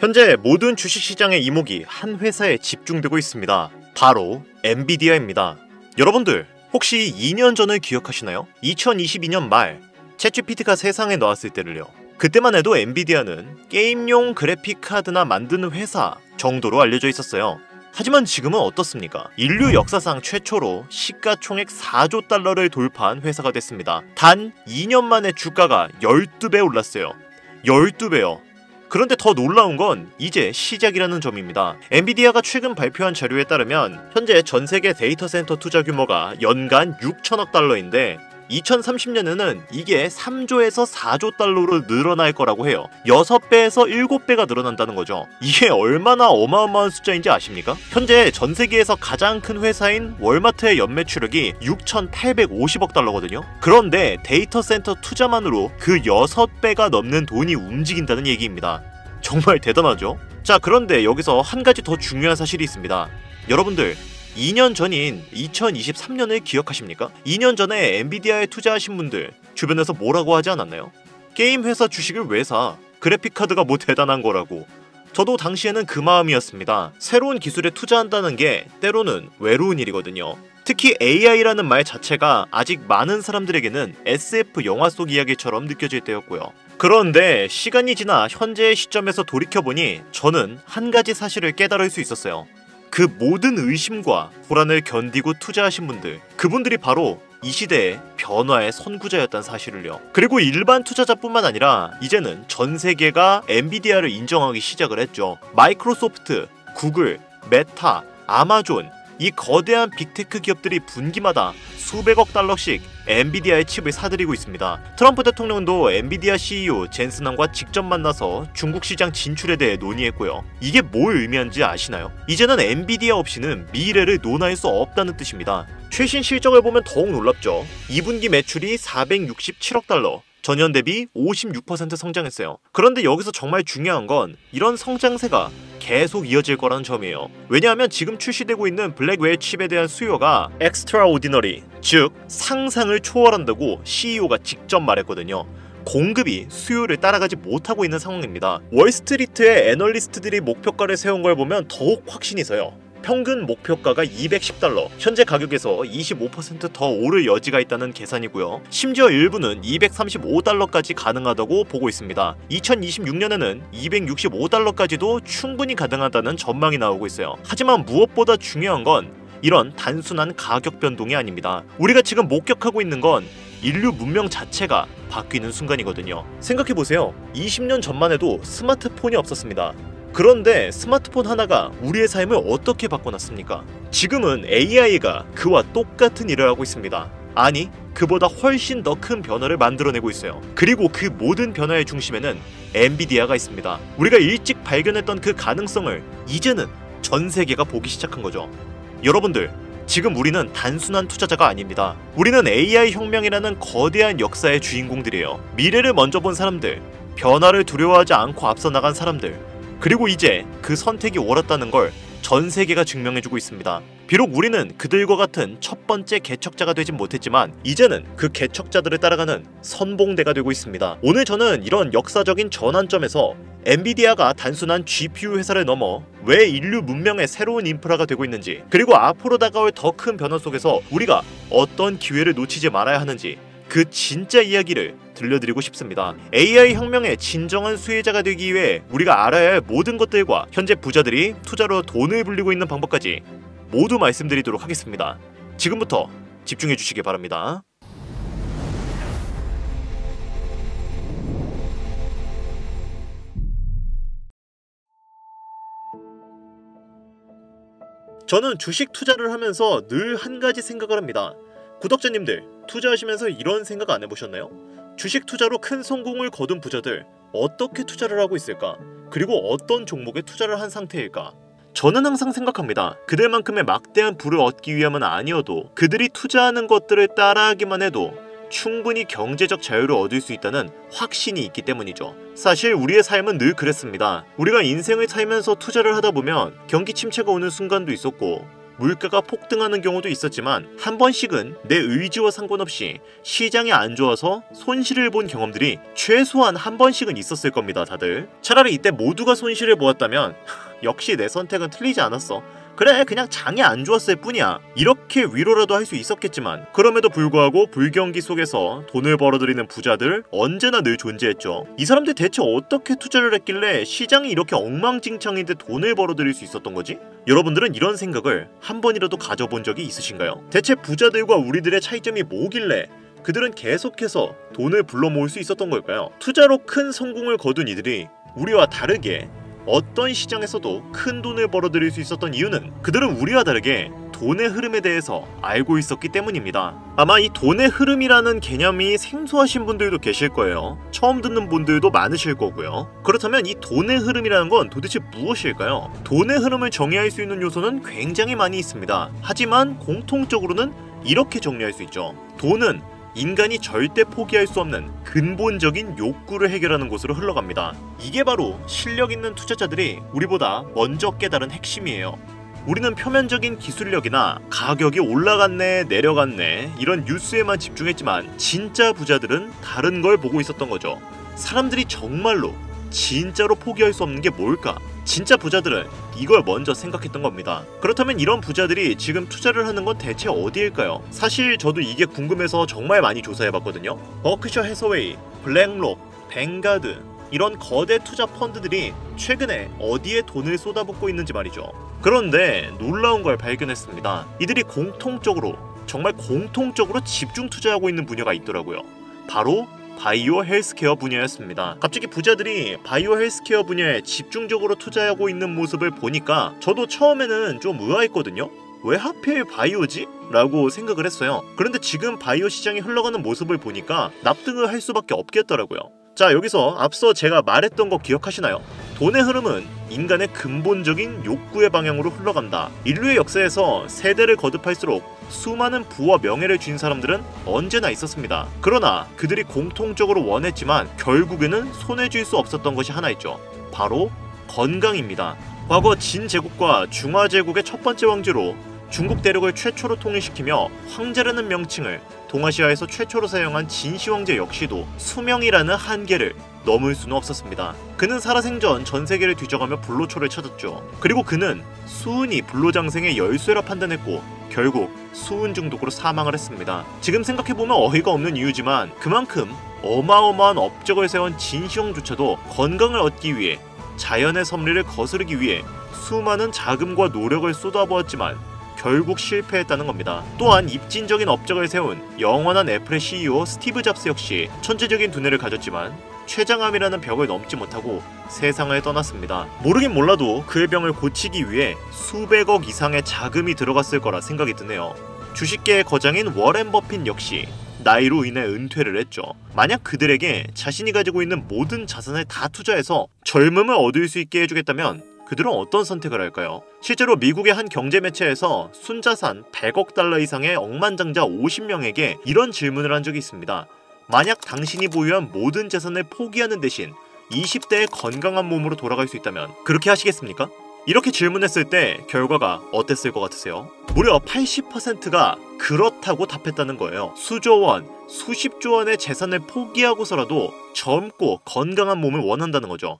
현재 모든 주식시장의 이목이 한 회사에 집중되고 있습니다. 바로 엔비디아입니다. 여러분들 혹시 2년 전을 기억하시나요? 2022년 말 챗GPT가 세상에 나왔을 때를요. 그때만 해도 엔비디아는 게임용 그래픽 카드나 만드는 회사 정도로 알려져 있었어요. 하지만 지금은 어떻습니까? 인류 역사상 최초로 시가총액 4조 달러를 돌파한 회사가 됐습니다. 단 2년 만에 주가가 12배 올랐어요. 12배요. 그런데 더 놀라운 건 이제 시작이라는 점입니다. 엔비디아가 최근 발표한 자료에 따르면 현재 전세계 데이터 센터 투자 규모가 연간 6천억 달러인데 2030년에는 이게 3조에서 4조 달러로 늘어날 거라고 해요. 6배에서 7배가 늘어난다는 거죠. 이게 얼마나 어마어마한 숫자인지 아십니까? 현재 전 세계에서 가장 큰 회사인 월마트의 연매출액이 6,850억 달러거든요. 그런데 데이터 센터 투자만으로 그 6배가 넘는 돈이 움직인다는 얘기입니다. 정말 대단하죠? 자, 그런데 여기서 한 가지 더 중요한 사실이 있습니다. 여러분들 2년 전인 2023년을 기억하십니까? 2년 전에 엔비디아에 투자하신 분들 주변에서 뭐라고 하지 않았나요? 게임 회사 주식을 왜 사? 그래픽카드가 뭐 대단한 거라고. 저도 당시에는 그 마음이었습니다. 새로운 기술에 투자한다는 게 때로는 외로운 일이거든요. 특히 AI라는 말 자체가 아직 많은 사람들에게는 SF 영화 속 이야기처럼 느껴질 때였고요. 그런데 시간이 지나 현재의 시점에서 돌이켜보니 저는 한 가지 사실을 깨달을 수 있었어요. 그 모든 의심과 불안을 견디고 투자하신 분들, 그분들이 바로 이 시대의 변화의 선구자였다는 사실을요. 그리고 일반 투자자뿐만 아니라 이제는 전 세계가 엔비디아를 인정하기 시작을 했죠. 마이크로소프트, 구글, 메타, 아마존, 이 거대한 빅테크 기업들이 분기마다 수백억 달러씩 엔비디아의 칩을 사들이고 있습니다. 트럼프 대통령도 엔비디아 CEO 젠슨왕과 직접 만나서 중국 시장 진출에 대해 논의했고요. 이게 뭘 의미하는지 아시나요? 이제는 엔비디아 없이는 미래를 논할 수 없다는 뜻입니다. 최신 실적을 보면 더욱 놀랍죠. 2분기 매출이 467억 달러, 전년 대비 56% 성장했어요. 그런데 여기서 정말 중요한 건 이런 성장세가 계속 이어질 거라는 점이에요. 왜냐하면 지금 출시되고 있는 블랙웰 칩에 대한 수요가 extraordinary, 즉 상상을 초월한다고 CEO가 직접 말했거든요. 공급이 수요를 따라가지 못하고 있는 상황입니다. 월스트리트의 애널리스트들이 목표가를 세운 걸 보면 더욱 확신이 서요. 평균 목표가가 210달러, 현재 가격에서 25% 더 오를 여지가 있다는 계산이고요. 심지어 일부는 235달러까지 가능하다고 보고 있습니다. 2026년에는 265달러까지도 충분히 가능하다는 전망이 나오고 있어요. 하지만 무엇보다 중요한 건 이런 단순한 가격 변동이 아닙니다. 우리가 지금 목격하고 있는 건 인류 문명 자체가 바뀌는 순간이거든요. 생각해보세요. 20년 전만 해도 스마트폰이 없었습니다. 그런데 스마트폰 하나가 우리의 삶을 어떻게 바꿔놨습니까? 지금은 AI가 그와 똑같은 일을 하고 있습니다. 아니, 그보다 훨씬 더 큰 변화를 만들어내고 있어요. 그리고 그 모든 변화의 중심에는 엔비디아가 있습니다. 우리가 일찍 발견했던 그 가능성을 이제는 전 세계가 보기 시작한 거죠. 여러분들, 지금 우리는 단순한 투자자가 아닙니다. 우리는 AI 혁명이라는 거대한 역사의 주인공들이에요. 미래를 먼저 본 사람들, 변화를 두려워하지 않고 앞서 나간 사람들, 그리고 이제 그 선택이 옳았다는 걸 전 세계가 증명해주고 있습니다. 비록 우리는 그들과 같은 첫 번째 개척자가 되진 못했지만 이제는 그 개척자들을 따라가는 선봉대가 되고 있습니다. 오늘 저는 이런 역사적인 전환점에서 엔비디아가 단순한 GPU 회사를 넘어 왜 인류 문명의 새로운 인프라가 되고 있는지, 그리고 앞으로 다가올 더 큰 변화 속에서 우리가 어떤 기회를 놓치지 말아야 하는지, 그 진짜 이야기를 들려드리고 싶습니다. AI 혁명의 진정한 수혜자가 되기 위해 우리가 알아야 할 모든 것들과 현재 부자들이 투자로 돈을 불리고 있는 방법까지 모두 말씀드리도록 하겠습니다. 지금부터 집중해 주시기 바랍니다. 저는 주식 투자를 하면서 늘 한 가지 생각을 합니다. 구독자님들, 투자하시면서 이런 생각 안 해보셨나요? 주식 투자로 큰 성공을 거둔 부자들 어떻게 투자를 하고 있을까? 그리고 어떤 종목에 투자를 한 상태일까? 저는 항상 생각합니다. 그들만큼의 막대한 부를 얻기 위함은 아니어도 그들이 투자하는 것들을 따라하기만 해도 충분히 경제적 자유를 얻을 수 있다는 확신이 있기 때문이죠. 사실 우리의 삶은 늘 그랬습니다. 우리가 인생을 살면서 투자를 하다 보면 경기 침체가 오는 순간도 있었고, 물가가 폭등하는 경우도 있었지만 한 번씩은 내 의지와 상관없이 시장이 안 좋아서 손실을 본 경험들이 최소한 한 번씩은 있었을 겁니다, 다들. 차라리 이때 모두가 손실을 보았다면 역시 내 선택은 틀리지 않았어. 그래, 그냥 장이 안 좋았을 뿐이야. 이렇게 위로라도 할 수 있었겠지만 그럼에도 불구하고 불경기 속에서 돈을 벌어들이는 부자들 언제나 늘 존재했죠. 이 사람들 대체 어떻게 투자를 했길래 시장이 이렇게 엉망진창인데 돈을 벌어들일 수 있었던 거지? 여러분들은 이런 생각을 한 번이라도 가져본 적이 있으신가요? 대체 부자들과 우리들의 차이점이 뭐길래 그들은 계속해서 돈을 불러 모을 수 있었던 걸까요? 투자로 큰 성공을 거둔 이들이 우리와 다르게 어떤 시장에서도 큰 돈을 벌어들일 수 있었던 이유는 그들은 우리와 다르게 돈의 흐름에 대해서 알고 있었기 때문입니다. 아마 이 돈의 흐름이라는 개념이 생소하신 분들도 계실 거예요. 처음 듣는 분들도 많으실 거고요. 그렇다면 이 돈의 흐름이라는 건 도대체 무엇일까요? 돈의 흐름을 정의할 수 있는 요소는 굉장히 많이 있습니다. 하지만 공통적으로는 이렇게 정리할 수 있죠. 돈은 인간이 절대 포기할 수 없는 근본적인 욕구를 해결하는 곳으로 흘러갑니다. 이게 바로 실력 있는 투자자들이 우리보다 먼저 깨달은 핵심이에요. 우리는 표면적인 기술력이나 가격이 올라갔네 내려갔네 이런 뉴스에만 집중했지만 진짜 부자들은 다른 걸 보고 있었던 거죠. 사람들이 정말로 진짜로 포기할 수 없는 게 뭘까? 진짜 부자들은 이걸 먼저 생각했던 겁니다. 그렇다면 이런 부자들이 지금 투자를 하는 건 대체 어디일까요? 사실 저도 이게 궁금해서 정말 많이 조사해봤거든요. 버크셔 해서웨이, 블랙록, 뱅가드 이런 거대 투자 펀드들이 최근에 어디에 돈을 쏟아붓고 있는지 말이죠. 그런데 놀라운 걸 발견했습니다. 이들이 정말 공통적으로 집중 투자하고 있는 분야가 있더라고요. 바로 바이오 헬스케어 분야였습니다. 갑자기 부자들이 바이오 헬스케어 분야에 집중적으로 투자하고 있는 모습을 보니까 저도 처음에는 좀 의아했거든요. 왜 하필 바이오지? 라고 생각을 했어요. 그런데 지금 바이오 시장이 흘러가는 모습을 보니까 납득을 할 수밖에 없겠더라고요. 자, 여기서 앞서 제가 말했던 거 기억하시나요? 돈의 흐름은 인간의 근본적인 욕구의 방향으로 흘러간다. 인류의 역사에서 세대를 거듭할수록 수많은 부와 명예를 쥔 사람들은 언제나 있었습니다. 그러나 그들이 공통적으로 원했지만 결국에는 손에 쥘 수 없었던 것이 하나 있죠. 바로 건강입니다. 과거 진 제국과 중화 제국의 첫 번째 왕조로 중국 대륙을 최초로 통일시키며 황제라는 명칭을 동아시아에서 최초로 사용한 진시 황제 역시도 수명이라는 한계를 넘을 수는 없었습니다. 그는 살아생전 전 세계를 뒤져가며 불로초를 찾았죠. 그리고 그는 수은이 불로장생의 열쇠라 판단했고 결국 수은 중독으로 사망을 했습니다. 지금 생각해보면 어이가 없는 이유지만 그만큼 어마어마한 업적을 세운 진시황조차도 건강을 얻기 위해 자연의 섭리를 거스르기 위해 수많은 자금과 노력을 쏟아부었지만 결국 실패했다는 겁니다. 또한 입진적인 업적을 세운 영원한 애플의 CEO 스티브 잡스 역시 천재적인 두뇌를 가졌지만 췌장암이라는 벽을 넘지 못하고 세상을 떠났습니다. 모르긴 몰라도 그의 병을 고치기 위해 수백억 이상의 자금이 들어갔을 거라 생각이 드네요. 주식계의 거장인 워렌 버핏 역시 나이로 인해 은퇴를 했죠. 만약 그들에게 자신이 가지고 있는 모든 자산을 다 투자해서 젊음을 얻을 수 있게 해주겠다면 그들은 어떤 선택을 할까요? 실제로 미국의 한 경제 매체에서 순자산 100억 달러 이상의 억만장자 50명에게 이런 질문을 한 적이 있습니다. 만약 당신이 보유한 모든 재산을 포기하는 대신 20대의 건강한 몸으로 돌아갈 수 있다면 그렇게 하시겠습니까? 이렇게 질문했을 때 결과가 어땠을 것 같으세요? 무려 80%가 그렇다고 답했다는 거예요. 수조 원, 수십조 원의 재산을 포기하고서라도 젊고 건강한 몸을 원한다는 거죠.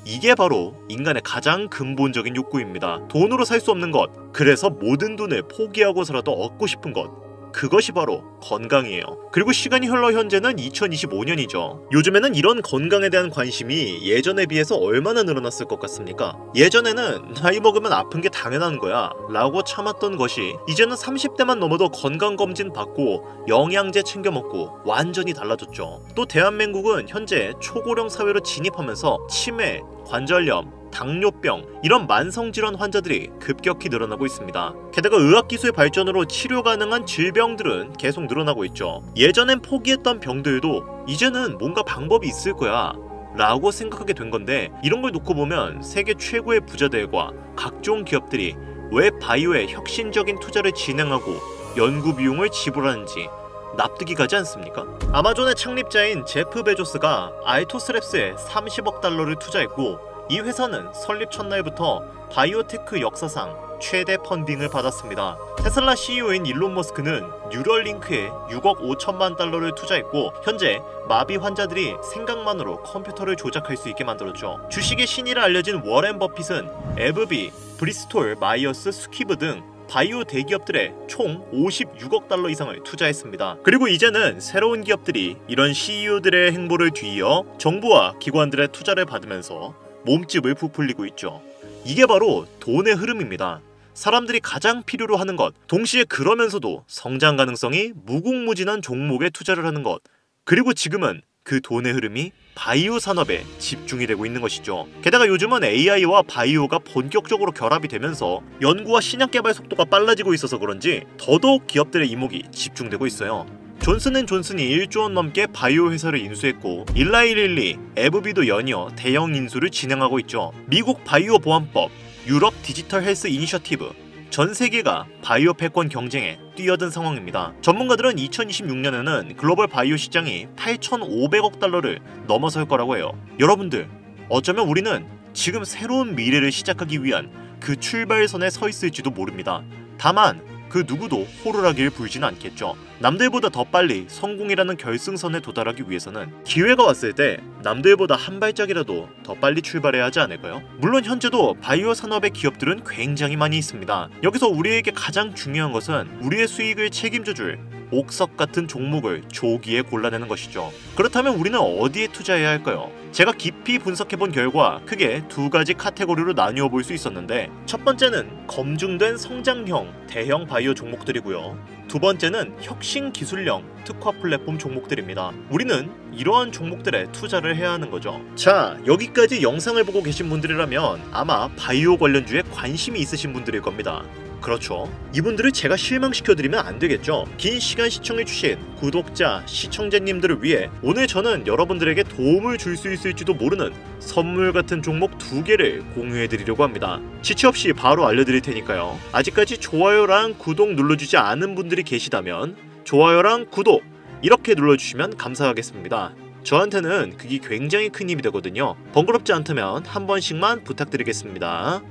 이게 바로 인간의 가장 근본적인 욕구입니다. 돈으로 살 수 없는 것, 그래서 모든 돈을 포기하고서라도 얻고 싶은 것, 그것이 바로 건강이에요. 그리고 시간이 흘러 현재는 2025년이죠. 요즘에는 이런 건강에 대한 관심이 예전에 비해서 얼마나 늘어났을 것 같습니까? 예전에는 나이 먹으면 아픈 게 당연한 거야 라고 참았던 것이 이제는 30대만 넘어도 건강검진 받고 영양제 챙겨 먹고 완전히 달라졌죠. 또 대한민국은 현재 초고령 사회로 진입하면서 치매, 관절염, 당뇨병 이런 만성질환 환자들이 급격히 늘어나고 있습니다. 게다가 의학기술의 발전으로 치료 가능한 질병들은 계속 늘어나고 있죠. 예전엔 포기했던 병들도 이제는 뭔가 방법이 있을 거야 라고 생각하게 된 건데 이런 걸 놓고 보면 세계 최고의 부자들과 각종 기업들이 왜 바이오에 혁신적인 투자를 진행하고 연구 비용을 지불하는지 납득이 가지 않습니까? 아마존의 창립자인 제프 베조스가 알토스랩스에 30억 달러를 투자했고 이 회사는 설립 첫날부터 바이오테크 역사상 최대 펀딩을 받았습니다. 테슬라 CEO인 일론 머스크는 뉴럴링크에 6억 5천만 달러를 투자했고 현재 마비 환자들이 생각만으로 컴퓨터를 조작할 수 있게 만들었죠. 주식의 신이라 알려진 워렌 버핏은 에브비, 브리스톨, 마이어스, 스퀴브 등 바이오 대기업들에 총 56억 달러 이상을 투자했습니다. 그리고 이제는 새로운 기업들이 이런 CEO들의 행보를 뒤이어 정부와 기관들의 투자를 받으면서 몸집을 부풀리고 있죠. 이게 바로 돈의 흐름입니다. 사람들이 가장 필요로 하는 것, 동시에 그러면서도 성장 가능성이 무궁무진한 종목에 투자를 하는 것, 그리고 지금은 그 돈의 흐름이 바이오 산업에 집중이 되고 있는 것이죠. 게다가 요즘은 AI와 바이오가 본격적으로 결합이 되면서 연구와 신약 개발 속도가 빨라지고 있어서 그런지 더더욱 기업들의 이목이 집중되고 있어요. 존슨앤존슨이 1조 원 넘게 바이오 회사를 인수했고 일라이 릴리, 에브비도 연이어 대형 인수를 진행하고 있죠. 미국 바이오 보안법, 유럽 디지털 헬스 이니셔티브, 전 세계가 바이오 패권 경쟁에 뛰어든 상황입니다. 전문가들은 2026년에는 글로벌 바이오 시장이 8,500억 달러를 넘어설 거라고 해요. 여러분들, 어쩌면 우리는 지금 새로운 미래를 시작하기 위한 그 출발선에 서 있을지도 모릅니다. 다만 그 누구도 호루라기를 불지는 않겠죠. 남들보다 더 빨리 성공이라는 결승선에 도달하기 위해서는 기회가 왔을 때 남들보다 한 발짝이라도 더 빨리 출발해야 하지 않을까요? 물론 현재도 바이오 산업의 기업들은 굉장히 많이 있습니다. 여기서 우리에게 가장 중요한 것은 우리의 수익을 책임져줄 옥석 같은 종목을 조기에 골라내는 것이죠. 그렇다면 우리는 어디에 투자해야 할까요? 제가 깊이 분석해본 결과 크게 두 가지 카테고리로 나누어 볼 수 있었는데, 첫 번째는 검증된 성장형 대형 바이오 종목들이고요. 두 번째는 혁신 기술형 특화 플랫폼 종목들입니다. 우리는 이러한 종목들에 투자를 해야 하는 거죠. 자, 여기까지 영상을 보고 계신 분들이라면 아마 바이오 관련주에 관심이 있으신 분들일 겁니다. 그렇죠. 이분들을 제가 실망시켜드리면 안 되겠죠. 긴 시간 시청해주신 구독자, 시청자님들을 위해 오늘 저는 여러분들에게 도움을 줄 수 있을지도 모르는 선물 같은 종목 2개를 공유해드리려고 합니다. 지체 없이 바로 알려드릴 테니까요. 아직까지 좋아요랑 구독 눌러주지 않은 분들이 계시다면 좋아요랑 구독 이렇게 눌러주시면 감사하겠습니다. 저한테는 그게 굉장히 큰 힘이 되거든요. 번거롭지 않다면 한 번씩만 부탁드리겠습니다.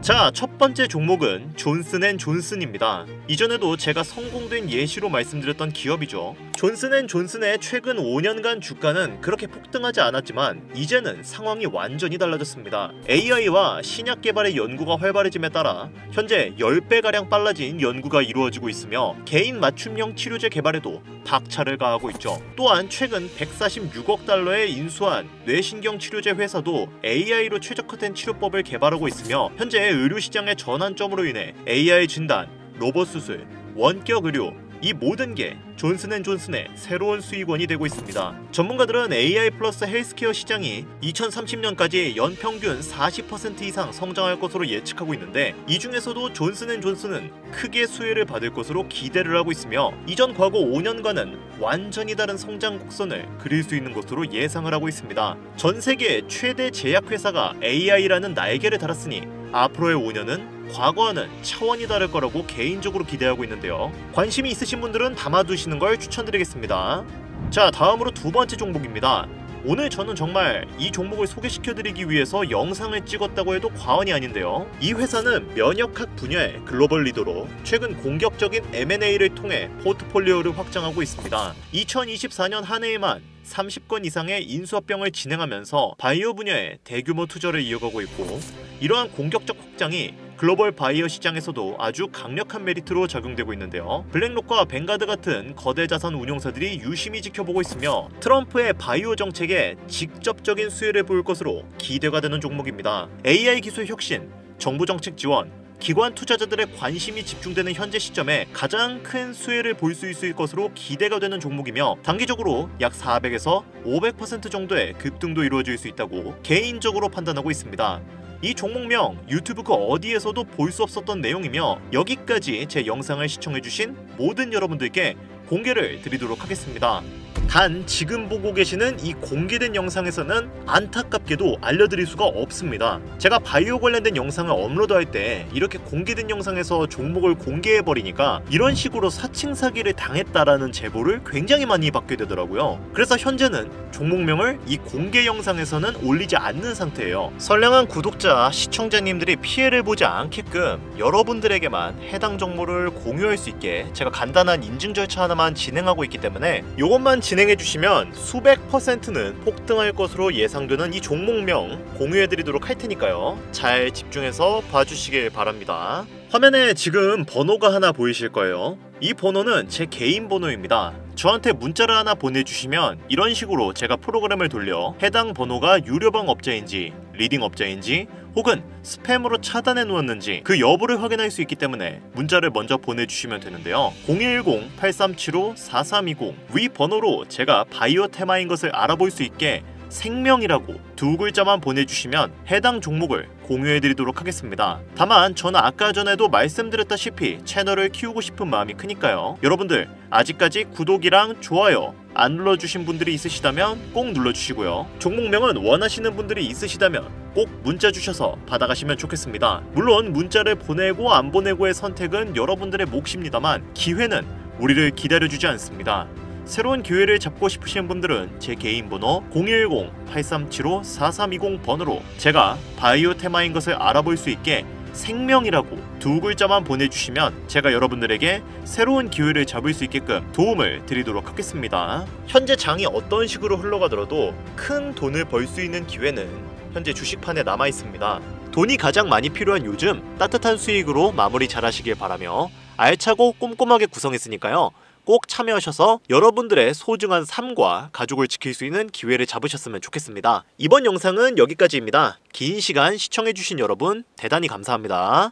자, 첫 번째 종목은 존슨앤존슨입니다. 이전에도 제가 성공된 예시로 말씀드렸던 기업이죠. 존슨앤존슨의 최근 5년간 주가는 그렇게 폭등하지 않았지만 이제는 상황이 완전히 달라졌습니다. AI와 신약 개발의 연구가 활발해짐에 따라 현재 10배가량 빨라진 연구가 이루어지고 있으며 개인 맞춤형 치료제 개발에도 박차를 가하고 있죠. 또한 최근 146억 달러에 인수한 뇌신경 치료제 회사도 AI로 최적화된 치료법을 개발하고 있으며 현재 의료시장의 전환점으로 인해 AI 진단, 로봇 수술, 원격 의료 이 모든 게 존슨앤존슨의 새로운 수익원이 되고 있습니다. 전문가들은 AI 플러스 헬스케어 시장이 2030년까지 연평균 40% 이상 성장할 것으로 예측하고 있는데 이 중에서도 존슨앤존슨은 크게 수혜를 받을 것으로 기대를 하고 있으며 이전 과거 5년간은 완전히 다른 성장 곡선을 그릴 수 있는 것으로 예상을 하고 있습니다. 전 세계 최대 제약회사가 AI라는 날개를 달았으니 앞으로의 5년은 과거와는 차원이 다를 거라고 개인적으로 기대하고 있는데요. 관심이 있으신 분들은 담아두시는 걸 추천드리겠습니다. 자, 다음으로 두 번째 종목입니다. 오늘 저는 정말 이 종목을 소개시켜드리기 위해서 영상을 찍었다고 해도 과언이 아닌데요. 이 회사는 면역학 분야의 글로벌 리더로 최근 공격적인 M&A를 통해 포트폴리오를 확장하고 있습니다. 2024년 한 해에만 30건 이상의 인수합병을 진행하면서 바이오 분야에 대규모 투자를 이어가고 있고 이러한 공격적 확장이 글로벌 바이오 시장에서도 아주 강력한 메리트로 작용되고 있는데요. 블랙록과 뱅가드 같은 거대 자산 운용사들이 유심히 지켜보고 있으며 트럼프의 바이오 정책에 직접적인 수혜를 보일 것으로 기대가 되는 종목입니다. AI 기술 혁신, 정부 정책 지원, 기관 투자자들의 관심이 집중되는 현재 시점에 가장 큰 수혜를 볼 수 있을 것으로 기대가 되는 종목이며 단기적으로 약 400에서 500% 정도의 급등도 이루어질 수 있다고 개인적으로 판단하고 있습니다. 이 종목명 유튜브 그 어디에서도 볼 수 없었던 내용이며 여기까지 제 영상을 시청해주신 모든 여러분들께 공개를 드리도록 하겠습니다. 단 지금 보고 계시는 이 공개된 영상에서는 안타깝게도 알려드릴 수가 없습니다. 제가 바이오 관련된 영상을 업로드할 때 이렇게 공개된 영상에서 종목을 공개해버리니까 이런 식으로 사칭 사기를 당했다라는 제보를 굉장히 많이 받게 되더라고요. 그래서 현재는 종목명을 이 공개 영상에서는 올리지 않는 상태예요. 선량한 구독자, 시청자님들이 피해를 보지 않게끔 여러분들에게만 해당 정보를 공유할 수 있게 제가 간단한 인증 절차 하나만 진행하고 있기 때문에 이것만 진행해주시면 수백 %는 폭등할 것으로 예상되는 이 종목명 공유해드리도록 할 테니까요. 잘 집중해서 봐주시길 바랍니다. 화면에 지금 번호가 하나 보이실 거예요. 이 번호는 제 개인 번호입니다. 저한테 문자를 하나 보내주시면 이런 식으로 제가 프로그램을 돌려 해당 번호가 유료방 업자인지 리딩 업자인지 혹은 스팸으로 차단해 놓았는지 그 여부를 확인할 수 있기 때문에 문자를 먼저 보내주시면 되는데요. 010-8375-4320 위 번호로 제가 바이오 테마인 것을 알아볼 수 있게 생명이라고 두 글자만 보내주시면 해당 종목을 공유해드리도록 하겠습니다. 다만 저는 아까 전에도 말씀드렸다시피 채널을 키우고 싶은 마음이 크니까요. 여러분들 아직까지 구독이랑 좋아요 안 눌러주신 분들이 있으시다면 꼭 눌러주시고요. 종목명은 원하시는 분들이 있으시다면 꼭 문자 주셔서 받아가시면 좋겠습니다. 물론 문자를 보내고 안 보내고의 선택은 여러분들의 몫입니다만 기회는 우리를 기다려주지 않습니다. 새로운 기회를 잡고 싶으신 분들은 제 개인 번호 010-8375-4320 번호로 제가 바이오 테마인 것을 알아볼 수 있게 생명이라고 두 글자만 보내주시면 제가 여러분들에게 새로운 기회를 잡을 수 있게끔 도움을 드리도록 하겠습니다. 현재 장이 어떤 식으로 흘러가더라도 큰 돈을 벌 수 있는 기회는 현재 주식판에 남아 있습니다. 돈이 가장 많이 필요한 요즘 따뜻한 수익으로 마무리 잘 하시길 바라며 알차고 꼼꼼하게 구성했으니까요. 꼭 참여하셔서 여러분들의 소중한 삶과 가족을 지킬 수 있는 기회를 잡으셨으면 좋겠습니다. 이번 영상은 여기까지입니다. 긴 시간 시청해주신 여러분 대단히 감사합니다.